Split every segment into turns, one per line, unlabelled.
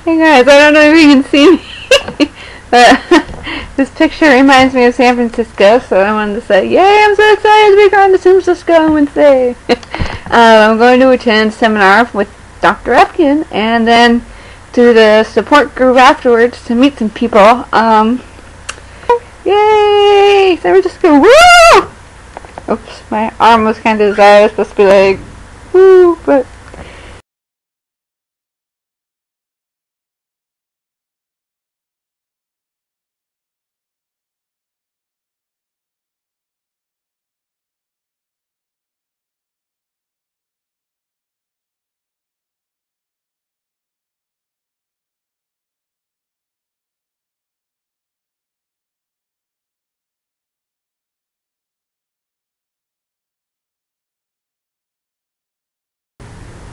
Hey guys, I don't know if you can see me, but this picture reminds me of San Francisco, so I wanted to say, yay, I'm so excited to be going to San Francisco on Wednesday. I'm going to attend a seminar with Dr. Rabkin, and then do the support group afterwards to meet some people. Yay! San Francisco, woo! Oops, my arm was kind of I was supposed to be like, woo, but...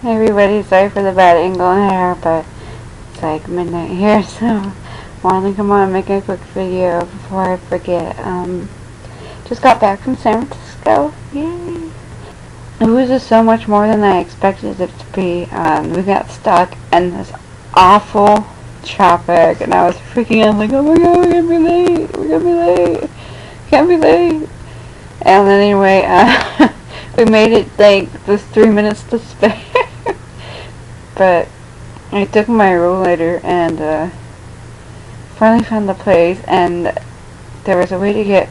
Hey everybody, sorry for the bad angle in here, but it's like midnight here, so wanted to come on and make a quick video before I forget. Just got back from San Francisco. Yay! It was just so much more than I expected it to be. We got stuck in this awful traffic, and I was freaking out like, oh my god, we're gonna be late, can't be late. And then anyway, we made it like just 3 minutes to spare. But I took my rollator and finally found the place, and there was a way to get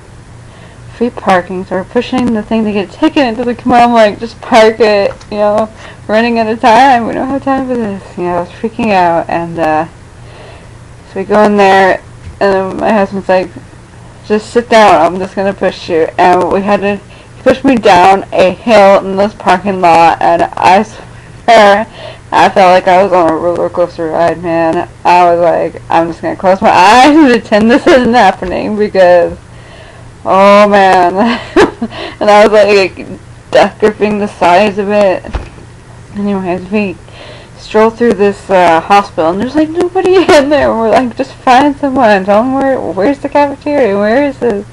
free parking, so we're pushing the thing to get a ticket until they come on, like, just park it, you know, running out of time, we don't have time for this, you know. I was freaking out, and so we go in there, and my husband's like, just sit down, I'm just gonna push you, and we had to push me down a hill in this parking lot, and I swear, I felt like I was on a roller coaster ride, man. I was like, I'm just gonna close my eyes and pretend this isn't happening, because, oh man. And I was like death gripping the sides of it. Anyways, we stroll through this hospital, and there's like nobody in there. We're like, just find someone, tell them where's the cafeteria, where is this?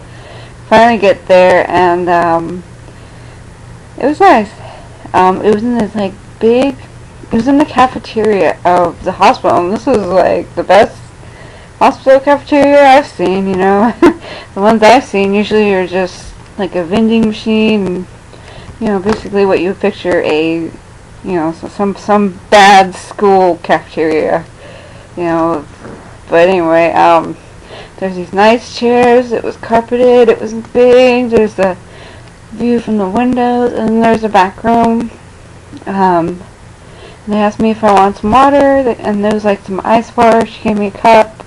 Finally get there, and it was nice. It was in this like big, it was in the cafeteria of the hospital, and this was like the best hospital cafeteria I've seen, you know. The ones I've seen usually are just like a vending machine, you know, basically what you would picture a, you know, some bad school cafeteria, you know. But anyway, there's these nice chairs, it was carpeted, it was big, there's the view from the windows, and there's a back room. They asked me if I wanted some water, and there was like some ice water. She gave me a cup,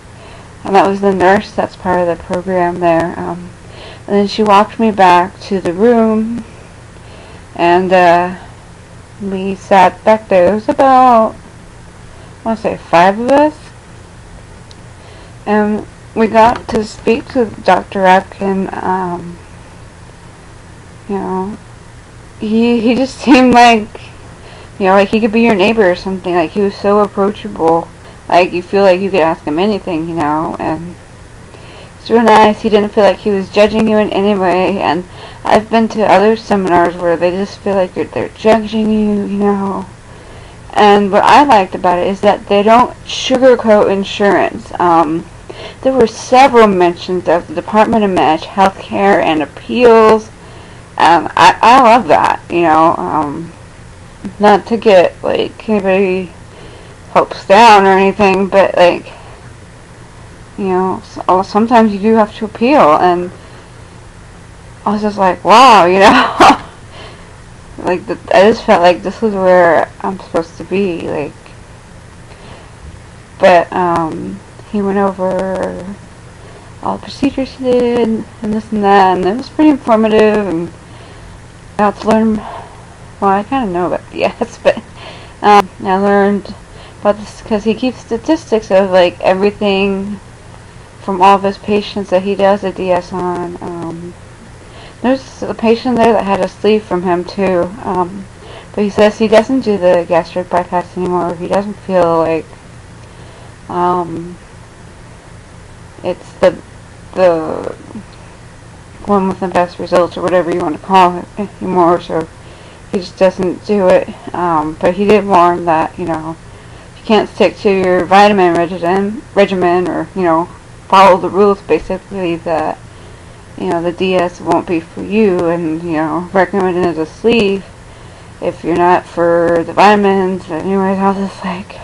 and that was the nurse that's part of the program there. And then she walked me back to the room, and we sat back there. There was about, I want to say 5 of us, and we got to speak to Dr. Rabkin. You know, he just seemed like, you know, like he could be your neighbor or something. Like, he was so approachable. Like, you feel like you could ask him anything, you know. And it's real nice. He didn't feel like he was judging you in any way. And I've been to other seminars where they just feel like they're judging you, you know. And what I liked about it is that they don't sugarcoat insurance. There were several mentions of the Department of Managed Healthcare and appeals. I love that, you know. Not to get, like, anybody hopes down or anything, but, like, you know, sometimes you do have to appeal, and I was just like, wow, you know. Like, I just felt like this was where I'm supposed to be, like. But he went over all the procedures he did, and this and that, and it was pretty informative, and I got to learn. Well, I kind of know about DS, but I learned about this because he keeps statistics of like everything from all of his patients that he does a DS on. There's a patient there that had a sleeve from him too, but he says he doesn't do the gastric bypass anymore. He doesn't feel like it's the one with the best results, or whatever you want to call it, anymore. So he just doesn't do it. But he did warn that, you know, if you can't stick to your vitamin regimen, or, you know, follow the rules, basically, that, you know, the DS won't be for you, and, you know, recommended as a sleeve if you're not for the vitamins. Anyways, I was just like,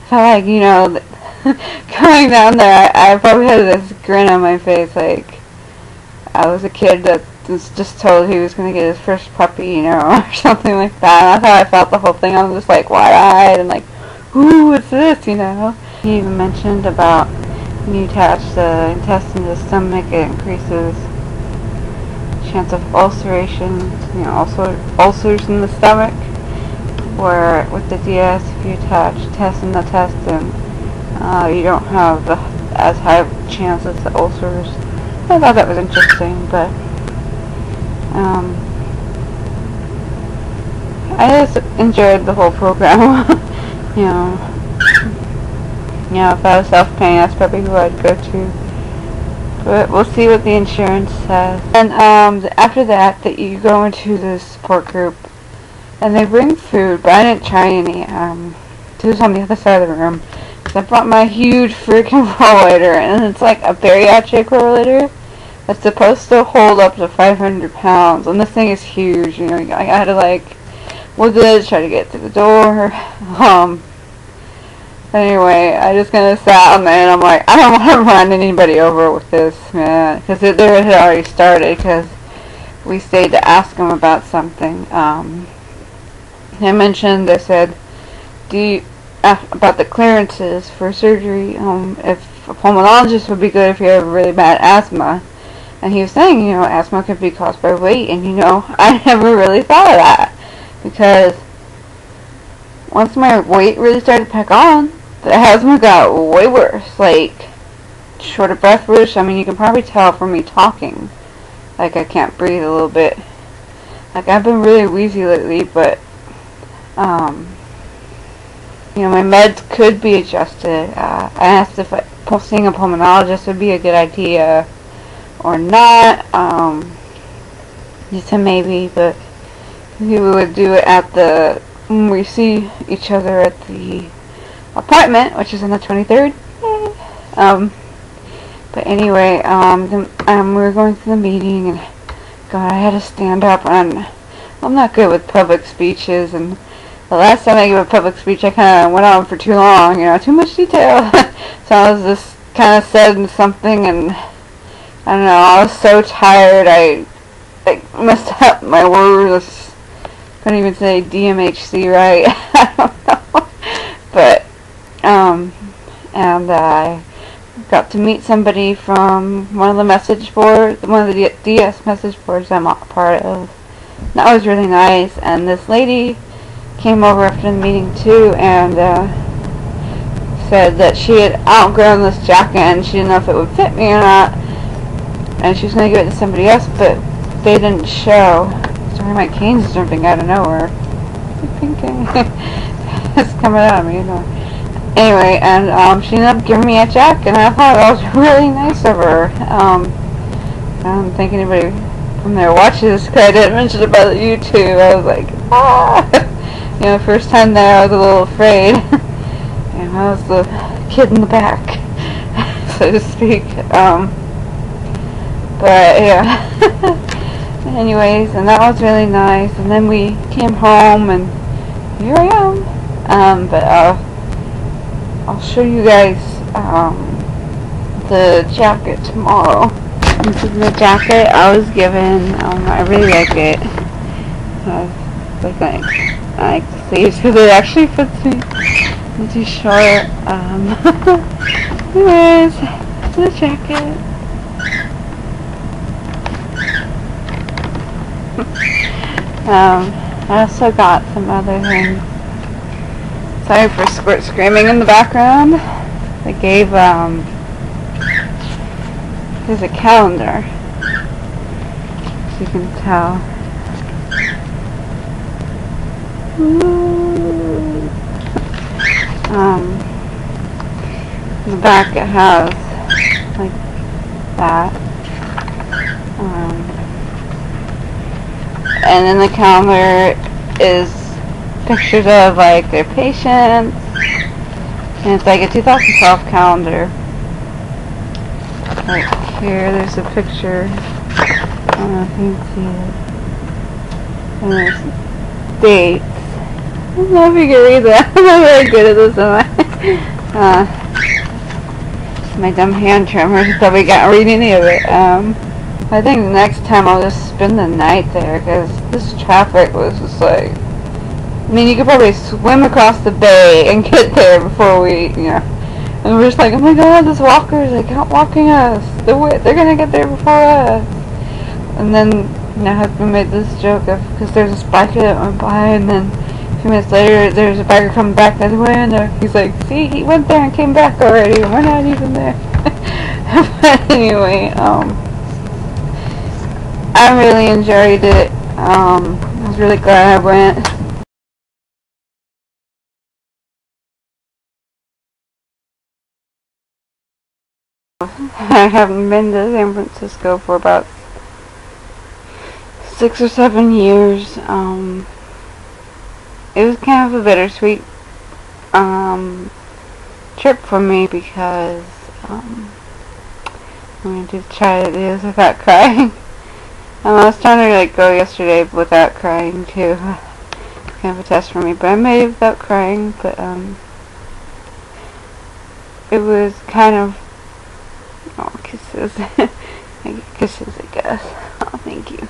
felt like, you know, going down there, I probably had this grin on my face, like I was a kid that was just told he was going to get his first puppy, you know, or something like that. And that's how I felt the whole thing. I was just like wide-eyed and like, ooh, what's this, you know? He even mentioned about when you attach the intestine to the stomach, it increases chance of ulceration, you know, also ulcers in the stomach. Where with the DS, if you attach intestine to intestine, you don't have as high of a chance as the ulcers. I thought that was interesting, but I just enjoyed the whole program. you know, if I was self-paying, that's probably who I'd go to. But we'll see what the insurance says. And after that you go into the support group, and they bring food, but I didn't try any. It was on the other side of the room. I brought my huge freaking rollator, and it's like a bariatric rollator that's supposed to hold up to 500 pounds, and this thing is huge. You know, I had to like with it, try to get to the door. Anyway, I just kind of sat on there, and I'm like, I don't want to run anybody over with this, man, because it had already started, because we stayed to ask them about something. They mentioned, they said, about the clearances for surgery, if a pulmonologist would be good if you have really bad asthma. And he was saying, you know, asthma could be caused by weight, and, you know, I never really thought of that, because once my weight really started to pack on, the asthma got way worse, like, short of breath, which, I mean, you can probably tell from me talking, like, I can't breathe a little bit. Like, I've been really wheezy lately, but, you know, my meds could be adjusted. I asked if seeing a pulmonologist would be a good idea or not. He said maybe, but he would do it when we see each other at the appointment, which is on the 23rd. But anyway, we were going to the meeting, and God, I had to stand up, and I'm not good with public speeches, and the last time I gave a public speech, I kind of went on for too long, you know, too much detail. So I was just kind of said something, and I don't know, I was so tired, I messed up my words. Couldn't even say DMHC right. I don't know. But, and I got to meet somebody from one of the message boards, one of the DS message boards I'm a part of. That was really nice, and this lady came over after the meeting too, and said that she had outgrown this jacket and she didn't know if it would fit me or not, and she was going to give it to somebody else, but they didn't show. Sorry, my cane's jumping out of nowhere. I'm thinking it's coming out of me. Anyway, and she ended up giving me a jacket, and I thought that was really nice of her. I don't think anybody from there watches this, because I didn't mention it about YouTube. I was like, ah! You know, first time there, I was a little afraid. And I was the kid in the back, so to speak. But yeah. Anyways, and that was really nice. And then we came home, and here I am. But I'll show you guys the jacket tomorrow. This is the jacket I was given. I really like it. I like the sleeves because it actually fits me. It's too short. Anyways, the jacket. I also got some other things. Sorry for screaming in the background. They gave there's a calendar, as you can tell. In the back it has like that, and then the calendar is pictures of like their patients, And it's like a 2012 calendar. Like here, there's a picture. I don't know if you can see it. And there's dates. I don't know if you can read that. I'm not very good at this, am I? My dumb hand tremors probably can't read any of it. I think next time I'll just spend the night there, because this traffic was just like, I mean, you could probably swim across the bay and get there before we, and we're just like, oh my god, those walkers, they kept walking us, they're gonna get there before us. And then my husband made this joke of, because there's a biker that went by, and then a few minutes later there's a biker coming back the other way, and he's like, see, he went there and came back already, and we're not even there. But anyway, I really enjoyed it. I was really glad I went. I haven't been to San Francisco for about 6 or 7 years. It was kind of a bittersweet trip for me, because I'm going to try to do this without crying. I was trying to go yesterday without crying too. It's kind of a test for me, but I made it without crying. But it was kind of kisses. Kisses, I guess. Oh, thank you.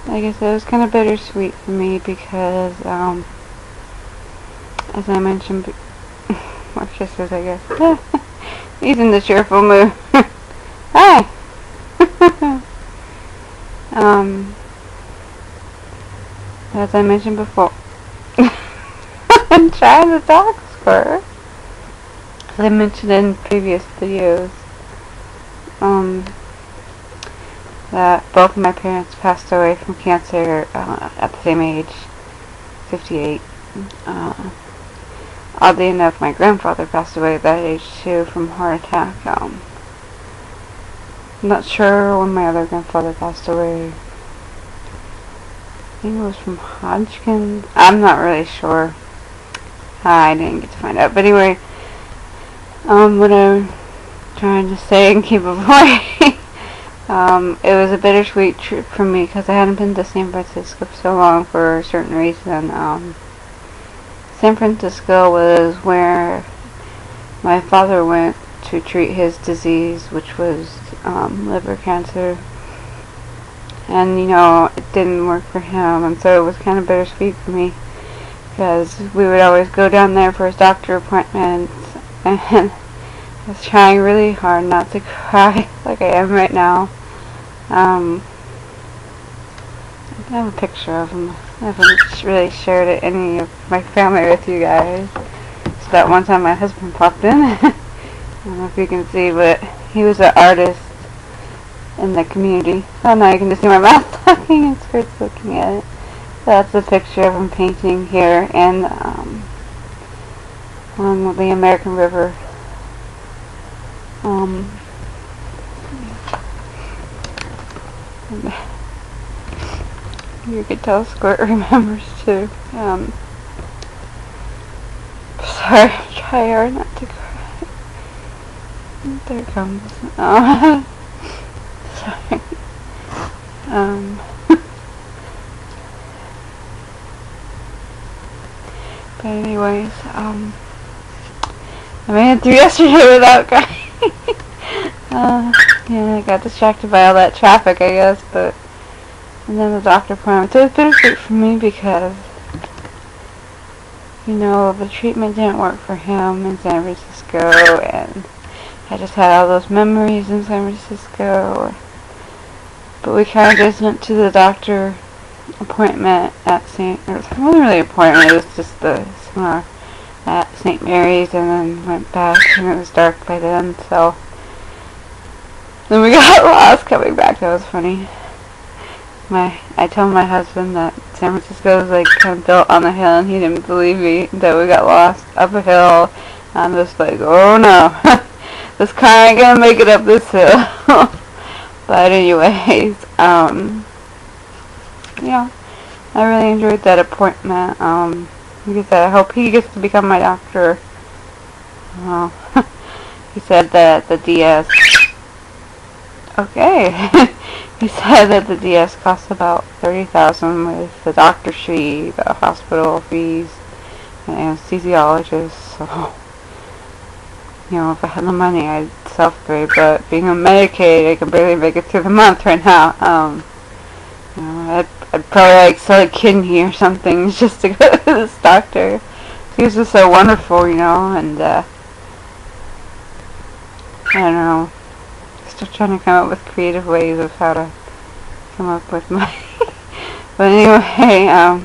Like I said, it was kind of bittersweet for me because, as I mentioned, more kisses, I guess. He's in the cheerful mood. Hi! As I mentioned before, I'm trying to talk for. As I mentioned in previous videos, that both of my parents passed away from cancer at the same age, 58. Oddly enough, my grandfather passed away at that age too from heart attack. I'm not sure when my other grandfather passed away. I think it was from Hodgkin. I'm not really sure. I didn't get to find out. But anyway, what I'm trying to say and keep avoiding. It was a bittersweet trip for me because I hadn't been to San Francisco for so long for a certain reason. San Francisco was where my father went to treat his disease, which was liver cancer. And, it didn't work for him, and so it was kind of bittersweet for me because we would always go down there for his doctor appointments, and I was trying really hard not to cry like I am right now. I have a picture of him. I haven't really shared any of my family with you guys. It's that one time my husband popped in. I don't know if you can see, but he was an artist in the community. Oh, now you can just see my mouth talking and Skirt's looking at it. So that's a picture of him painting here and along the American River. You could tell Squirt remembers too. Sorry, try hard not to cry. There it comes. Sorry. But anyways, I made it through yesterday without crying. Yeah, I got distracted by all that traffic, I guess, but and then the doctor appointment. So it was bittersweet for me because, the treatment didn't work for him in San Francisco, and I just had all those memories in San Francisco. But we kind of just went to the doctor appointment at it wasn't really an appointment, it was just the seminar at St. Mary's, and then went back, and it was dark by then, so then we got lost coming back. That was funny. I told my husband that San Francisco was kind of built on a hill, and he didn't believe me that we got lost up a hill. I'm just like, oh no, this car ain't gonna make it up this hill. But anyways, yeah, I really enjoyed that appointment. Like I said, I hope he gets to become my doctor. Well, he said that the DS... Okay. He said that the DS costs about $30,000 with the doctor fee, the hospital fees, and anesthesiologist. So, you know, if I had the money, I'd self-pay. But being on Medicaid, I can barely make it through the month right now. You know, I'd probably like sell a kidney or something just to go to this doctor. He was just so wonderful, you know, and I don't know. Still trying to come up with creative ways of how to come up with money. But anyway,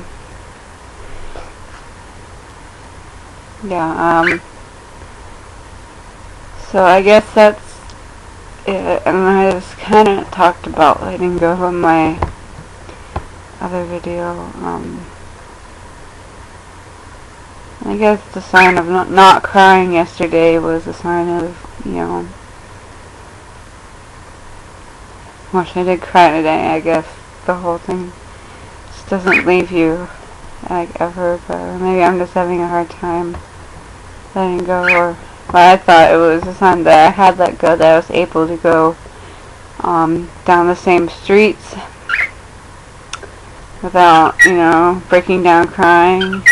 yeah, so I guess that's it. And I just kind of talked about letting go of my other video. I guess the sign of not crying yesterday was a sign of, you know, wish I did cry today. I guess the whole thing just doesn't leave you, like, ever, but maybe I'm just having a hard time letting go, or well, I thought it was a sign that I had let go, that I was able to go down the same streets without, you know, breaking down crying.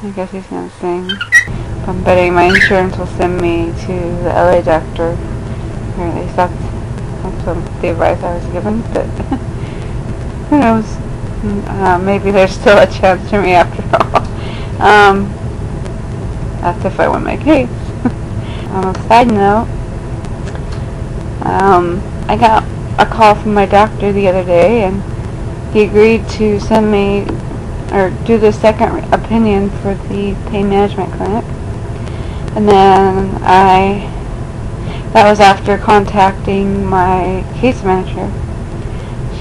I guess he's gonna sing. I'm betting my insurance will send me to the LA doctor, or at least that's the advice I was given, but who knows? Maybe there's still a chance for me after all. That's if I win my case. On a side note, I got a call from my doctor the other day, and he agreed to send me, or do the second opinion for the pain management clinic. And then that was after contacting my case manager.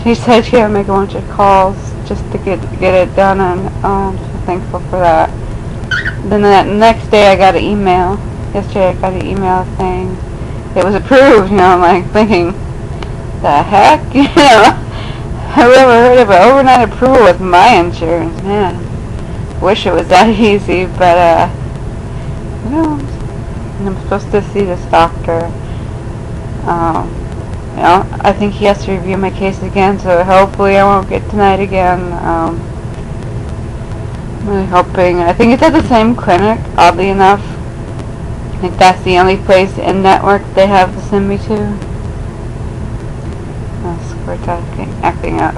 She said she had to make a bunch of calls just to get it done, and I'm so thankful for that. Then the next day I got an email. Yesterday I got an email saying it was approved. You know, I'm like thinking, the heck? You know, have you ever heard of an overnight approval with my insurance? Man, wish it was that easy, but you know, I'm supposed to see this doctor. You know, I think he has to review my case again, so hopefully I won't get denied again. I'm really hoping. I think it's at the same clinic, oddly enough. I think that's the only place in network they have to send me to. Oh, squirt acting up.